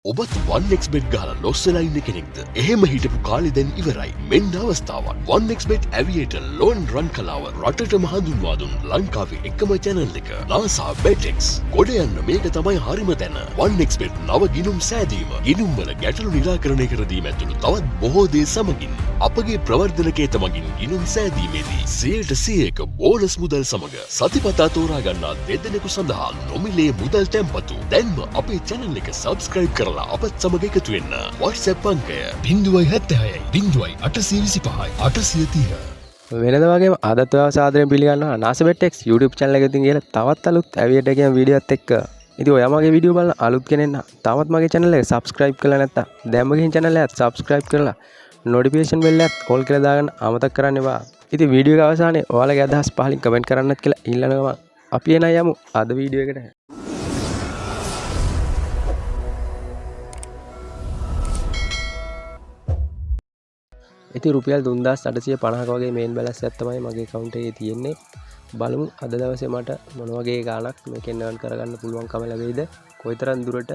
ඔබත් 1xbet ගහලා Los වෙලා ඉන්න කෙනෙක්ද? එහෙම හිටපු කාලේ දැන් ඉවරයි. මෙන්න අවස්ථාවක්. 1xbet Aviator ලෝන් රන් කලාව රටටම හඳුන්වා දුන් ලංකාවේ එකම channel එක. NASA BetX. ගොඩ යන්න මේක තමයි හරිම තැන. 1xbet නව ගිණුම් සෑදීම. ගිණුම් වල ගැටලු නිරාකරණය කර දීම ඇතුළු තවත් බොහෝ දේ සමගින් අපගේ ප්‍රවර්ධනකේත මගින් ගිණුම් සෑදීමේදී 100% බෝනස් මුදල් සමග සතිපතා තෝරා ගන්නා දෙදෙනෙකු සඳහා නොමිලේ මුදල් තැන්පතු. දැන්ම අපේ channel එක subscribe කරලා අපත් සමග එකතු වෙන්න. WhatsApp අංකය 076 0825 830. වෙනද වගේම අදත් ඔයාව සාදරයෙන් පිළිගන්නවා NASA BetX YouTube channel එකකින් ගිහලා තවත් අලුත් Aviator කියන වීඩියෝත් එක්ක. ඉතින් ඔයා මගේ වීඩියෝ බලන අලුත් කෙනෙක් නම් තවත් මගේ channel එක subscribe කරලා නැත්නම් දැන්ම ගිහින් channel එක subscribe කරලා notification bell එක all කරලා දාගන්න අමතක කරන්න එපා. ඉතින් වීඩියෝ එක අවසානයේ ඔයාලගේ අදහස් පහලින් comment කරන්නත් කියලා ඉල්ලනවා. අපි එන යමු අද වීඩියෝ එකට. ඉතින් රුපියල් 3850ක වගේ මේන් බැලන්ස් එකක් තමයි මගේ account එකේ තියෙන්නේ. බලමු අද දවසේ මට මොන වගේ ගාණක් මේකෙන් earn කරගන්න පුළුවන්කම ලැබෙයිද? කොයිතරම් දුරට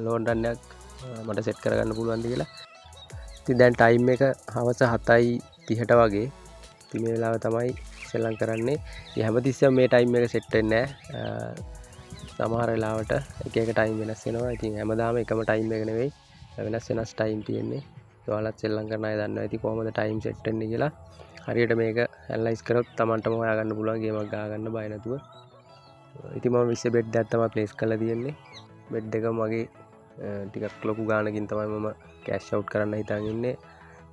loan run එකක් මට set කරගන්න පුළුවන්ද කියලා. ඉතින් දැන් time එක හවස 7:30ට වගේ. ඉතින් මේ වෙලාව තමයි සෙල්ලම් කරන්නේ. ඉතින් හැමතිස්සෙම මේ time එක set වෙන්නේ නැහැ. සමහර වෙලාවට එක එක time වෙනස් වෙනවා. ඉතින් හැමදාම එකම time එක නෙවෙයි. වෙනස් time තියෙන්නේ. ඔයාලත් සෙල්ලම් කරන අය දන්නවා ඇති කොහොමද time set වෙන්නේ කියලා. හරියට මේක ඇනලයිස් කරොත් Tamanටම හොයාගන්න පුළුවන් ගේම් එකක් ගහගන්න බය නැතුව. ඉතින් මම 20 බෙඩ් එකක් තමයි ප්ලේස් කරලා තියෙන්නේ. බෙඩ් එක මගේ ටිකක් ලොකු ගානකින් තමයි මම කෑෂ් අවුට් කරන්න හිතාගෙන ඉන්නේ.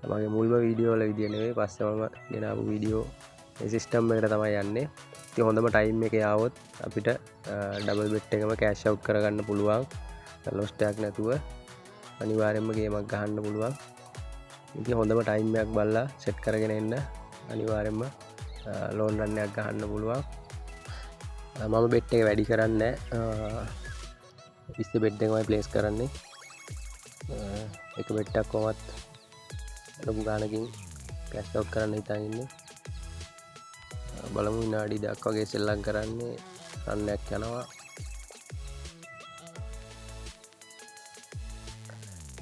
මගේ මුල්ම වීඩියෝ වල විදිය නෙවෙයි පස්සේ මම ගෙනාවු වීඩියෝ ඒ සිස්ටම් එකට තමයි යන්නේ. ඉතින් හොඳම ටයිම් එකේ ආවොත් අපිට ඩබල් බෙඩ් එකම කෑෂ් අවුට් කරගන්න පුළුවන්. ලොස් එකක් නැතුව අනිවාර්යයෙන්ම ගේම් එකක් ගහන්න පුළුවන්. ඉතින් හොඳම ටයිම් එකක් බලලා සෙට් කරගෙන එන්න අනිවාර්යයෙන්ම ලෝන් රන් එකක් ගහන්න පුළුවන්. මම බෙට් එක වැඩි කරන්නේ 20 බෙඩ් එකමයි ප්ලේස් කරන්නේ. එක බෙඩ් එකක් කොහොමත් ලොකු ගානකින් කෑෂ් අවුට් කරන්න හිතාගෙන ඉන්නේ. බලමු විනාඩි 10ක් වගේ සෙල්ලම් කරන්නේ රන් එකක් යනවා.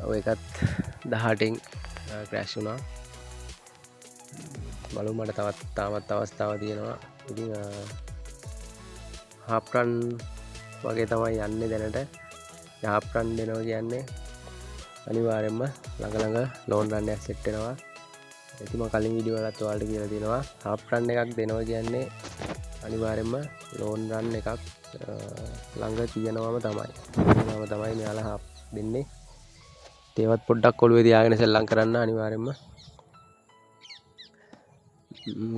ඔය එකත් 18න් ක්‍රෑෂ් වුණා. බලමු මට තාමත් අවස්ථාවක් තියෙනවා. ඉතින් half run වගේ තමයි යන්නේ දැනට. half run දෙනවා කියන්නේ අනිවාර්යයෙන්ම ළඟ ලෝන් රන් එකක් සෙට් වෙනවා. ඉතින් මම කලින් වීඩියෝ වලත් ඔයාලට කියලා තියෙනවා half run එකක් දෙනවා කියන්නේ අනිවාර්යයෙන්ම ලෝන් රන් එකක් ළඟ තියෙනවම තමයි. මෙයාලා half දෙන්නේ. ඒවත් පොඩ්ඩක් ඔළුවේ තියාගෙන සෙල්ලම් කරන්න අනිවාර්යයෙන්ම.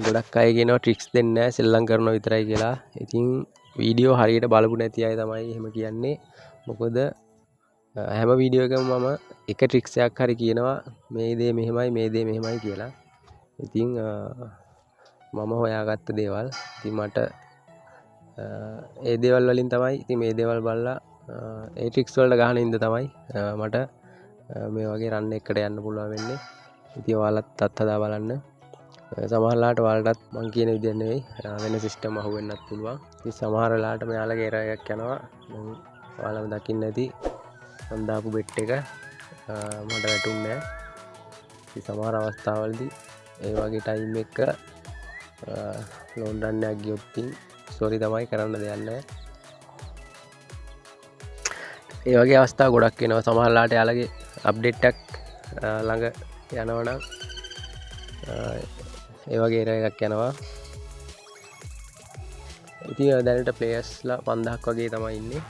ගොඩක් අය කියනවා ට්‍රික්ස් දෙන්නේ නැහැ සෙල්ලම් කරනවා විතරයි කියලා. ඉතින් වීඩියෝ හරියට බලපු නැති අය තමයි එහෙම කියන්නේ. මොකද හැම වීඩියෝ එකම මම එක ට්‍රික්ස් එකක් හරි කියනවා මේ දේ මෙහෙමයි කියලා. ඉතින් මම හොයාගත්ත දේවල් ඉතින් මට ඒ දේවල් වලින් තමයි ඉතින් මේ දේවල් බලලා ඒ ට්‍රික්ස් වලට ගහන ඉඳ තමයි මට මේ වගේ රන් එකකට යන්න පුළුවන් වෙන්නේ. ඉතින් ඔයාලත් අත්හදා බලන්න. සමහරලාට ඔයාලටත් මං කියන විදිහ නෙවෙයි වෙන සිස්ටම් අහුවෙන්නත් පුළුවන්. ඉතින් සමහර වෙලාවට මෙයාලගේ එරර් එකක් යනවා. ඔයාලම දකින්න ඇති මම දාපු බෙට් එක මට වැටුන්නේ නැහැ. ඉතින් සමහර අවස්ථාවලදී ඒ වගේ ටයිම් එක ලෝන් රන් එකක් ගියොත් සෝරි තමයි කරන්න දෙයක් නැහැ. ඒ වගේ අවස්ථා ගොඩක් වෙනවා. සමහරලාට යාළගේ අප්ඩේට් එකක් ළඟ යනවනම් ඒ වගේ එරර් එකක් යනවා. ඉතින් දැනට ප්ලේයර්ස්ලා 5000ක් වගේ තමයි ඉන්නේ.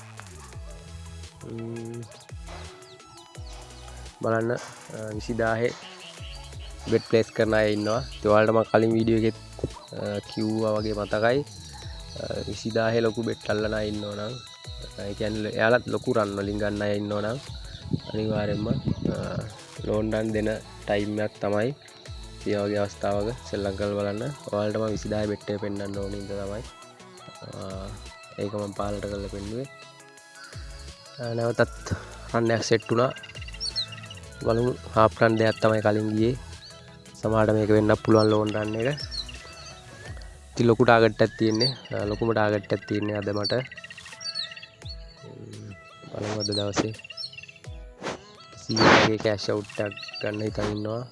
බලන්න 20000 බෙඩ් ප්ලේස් කරන අය ඉන්නවා. ඒ ඔයාලට මම කලින් වීඩියෝ එකෙත් කිව්වා වගේ මතකයි 20000 ලොකු බෙඩ් අල්ලන අය ඉන්නෝ නම් ඒ කියන්නේ එයාලත් ලොකු රන් වලින් ගන්න අය ඉන්නෝ නම් අනිවාර්යයෙන්ම ලෝන් රන් දෙන ටයිම් එකක් තමයි මේ වගේ අවස්ථාවක සෙල්ලම් කරලා බලන්න. ඔයාලට මම 20000 බෙට් එක පෙන්නන්න ඕනේ ඉඳ තමයි ඒක මම පාලට කරලා පෙන්නුවේ. නැවතත් රන් එකක් සෙට් වුණා. බලමු half run දෙයක් තමයි කලින් ගියේ. සමහරට මේක වෙන්නත් පුළුවන් ලෝන් රන් එක. ඉතින් ලොකු ටාගට් එකක් තියෙන්නේ. ලොකුම ටාගට් එකක් තියෙන්නේ අද මට. බලමු අද දවසේ ඊගේ කෑෂ් අවුට් එකක් ගන්න හිතන් ඉන්නවා.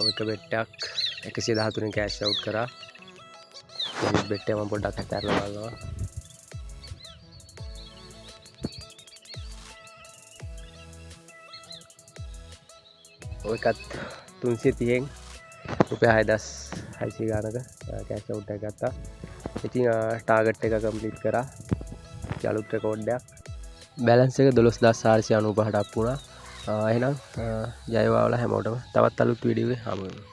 ඔය එක බෙට් එකක් 113 කෑෂ් අවුට් කරා. මේ බෙට් එක මම පොඩ්ඩක් අතහැරලා බලනවා. ඔය එකත් 330න් රුපියල් 6600 ගානක කෑෂ් අවුට් එකක් ගත්තා. ඉතින් ටාගට් එක කම්ප්ලීට් කරා. අලුත් රෙකෝඩ් එකක්. බැලන්ස් එක 12495ට අප් වුණා. එහෙනම් ජය වේවා හැමෝටම. තවත් අලුත් වීඩියෝ එකක් හමු වෙමු.